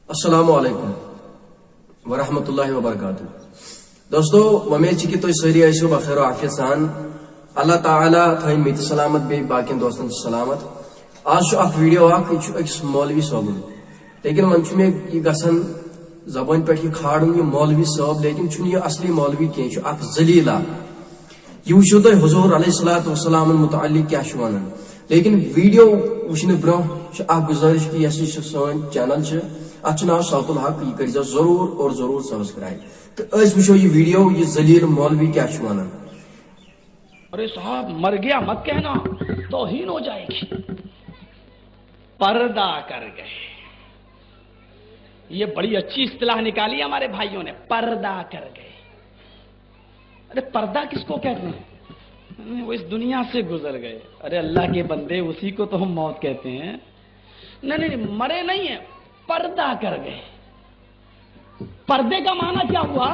السلام علیکم ورحمۃ اللہ وبرکاتہ. دوستو امید کہ تھی ساری ٲسِو بخیر و عافیت سان. اللہ تعالیٰ تھٲیِن مےٚ تہِ سلامت بیٚیہِ باقین دوستن سلامت. آز اکھ ویڈیو اکھ یہِ چھُ أکِس مولوی صٲبُن، لیکن وۄنۍ چھُ مےٚ یہِ گژھان زبٲنۍ پٮ۪ٹھ یہِ کھارُن یہِ مولوی صٲب، لیکن چھُنہٕ یہِ اصلی مولوی کینٛہہ، یہِ چھُ اکھ ذلیٖل اکھ. یہ وٕچھِو تُہۍ حضور علیہ الصلوۃ والسلام متعلق کیٛاہ چھُ وَنان. لیکن ویڈیو وٕچھنہٕ برونٛہہ چھِ اکھ گُزٲرِش کہ یۄس یہِ سٲنۍ چینل چھِ اتھ چھُ ناو صوت الحق، یہ کٔرۍزیو ضروٗر اور ضروٗر سبسکرائب. تو أسۍ وٕچھو یہ ویڈیو یہ ذلیٖل مولوی کیٛاہ چھُ وَنان. ارے صاحب مر گیا مت کہنا، توہین ہو جائے گی. پردہ کر گئے، یہ بڑی اچھی اصطلاح نکالی ہمارے بھائیوں نے، پردہ کر گئے. ارے پردہ کس کو کہتے ہیں؟ وہ اس دنیا سے گزر گئے. ارے اللہ کے بندے، اسی کو تو ہم موت کہتے ہیں. نہیں مرے نہیں ہیں، پردہ کر گئے. پردے کا معنی کیا ہوا؟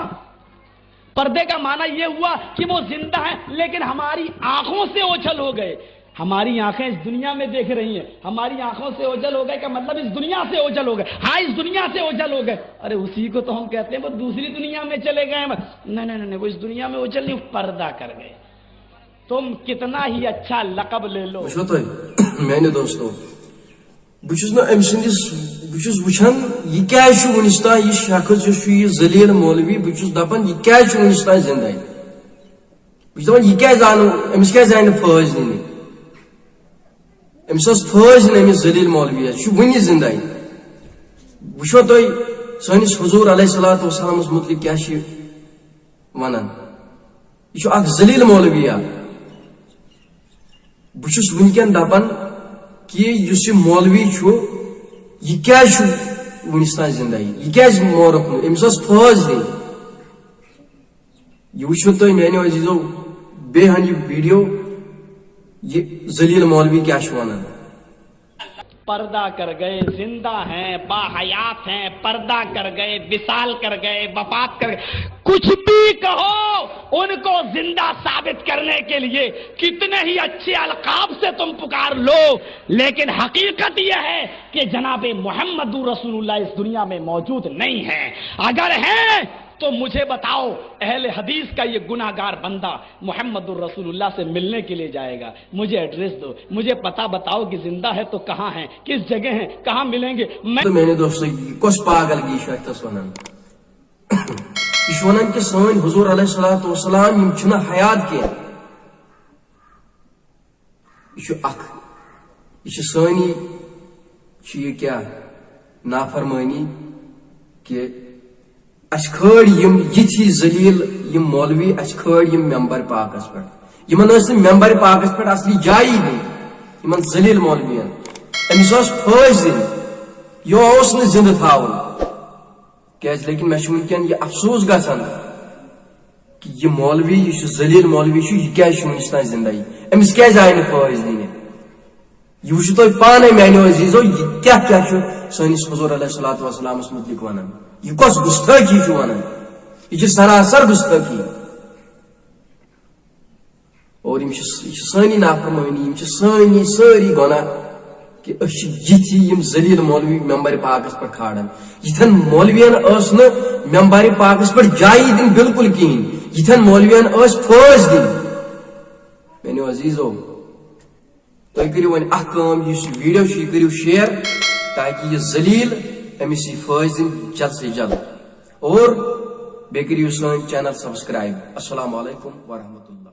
پردے کا معنی یہ ہوا کہ وہ زندہ ہے لیکن ہماری آنکھوں سے اوجھل ہو گئے. ہماری آنکھیں اس دنیا میں دیکھ رہی ہیں، ہماری آنکھوں سے اوجھل ہو گئے کا مطلب اس دنیا سے اوجھل ہو گئے. ہاں اس دنیا سے اوجھل ہو گئے. ارے اسی کو تو ہم کہتے ہیں وہ دوسری دنیا میں چلے گئے. نہیں وہ اس دنیا میں اوجھل نہیں، پردہ کر گئے. تم کتنا ہی اچھا لقب لے لو. میانو دوستو بہت نا ام سندس بہت وچان یہ کیا ونس تان یہ شخص یہ ذلیل مولوی بہت دپان یہ کیا ونس تان زندہ. بہت دپان یہ کیا زانو امس کیا زانہ فوج نی امس فوج نی امس ذلیل مولوی ون زندہ. وچھو تھی سنس حضور علیہ الصلوۃ والسلام متعلق کیا ونان. یہ اخ ذلیل مولوی. بہت ونکین دپان کہ اس مولوی یہ کیا ونس تان زندہ، یہ کیا مورک نو امس فوج دن. یہ وچھو تھی میانو عزیزو بیان یہ ویڈیو یہ ذلیل مولوی کیا ونان. پردہ کر گئے، زندہ ہیں، باحیات ہیں، پردہ کر گئے، وصال کر گئے، وفات کر گئے. کچھ بھی کہو، ان کو زندہ ثابت کرنے کے لیے کتنے ہی اچھے القاب سے تم پکار لو، لیکن حقیقت یہ ہے کہ جناب محمد رسول اللہ اس دنیا میں موجود نہیں ہے. اگر ہیں تو مجھے بتاؤ، اہل حدیث کا یہ گناہگار بندہ محمد الرسول اللہ سے ملنے کے لیے جائے گا. مجھے ایڈریس دو، مجھے پتہ بتاؤ کہ زندہ ہے تو کہاں ہیں، کس جگہ ہیں، کہاں ملیں گے. میں نے دوستو کس پاگل کی شخص ونان یہ ونان کہ سن حضور علیہ الصلوۃ والسلام یم چھنا حیات کی. یہ سانی یہ کیا نافرمانی کہ اس کھڑ یم یتھی ذلیل یم مولوی اس کھڑ یم ممبر پاکس پہ یمن ممبر پاکس پہ اصلی جائی دی یمن ذلیل مولوین امس فوج دن یہ زندہ تھاون کیاز. لیکن مے ونکین یہ افسوس گژھان کہ یہ مولوی یہ ذلیل مولوی یہ کیا ونس تان زندہ، امس کیا آئی نا فوج دن. یہ وچھو تھی پانے میانو عزیزو یہ کیا سنس حضور علیہ الصلوۃ والسلام متعلق ونان. یہ کس گستاخی ونان، یہ سراسر گستاخی. اور سانی نافرمانی سانی ساری گناہ کہ یہ ذلیل مولوی ممبر پاکس پہ کھاڑان. یتھن مولوین ممبر پاکس پہ جائی دن بالکل کہین، یتھن مولوین فوج دن. میانو عزیزو تھی کرو ون اس ویڈیو یہ کرو شیئر تاکہ یہ ذلیل امس یہ فوج دن جلد سے جلد، اور بیٚیہِ کٔرِو سٲنۍ چینل سبسکرائب. السلام علیکم ورحمۃ اللہ.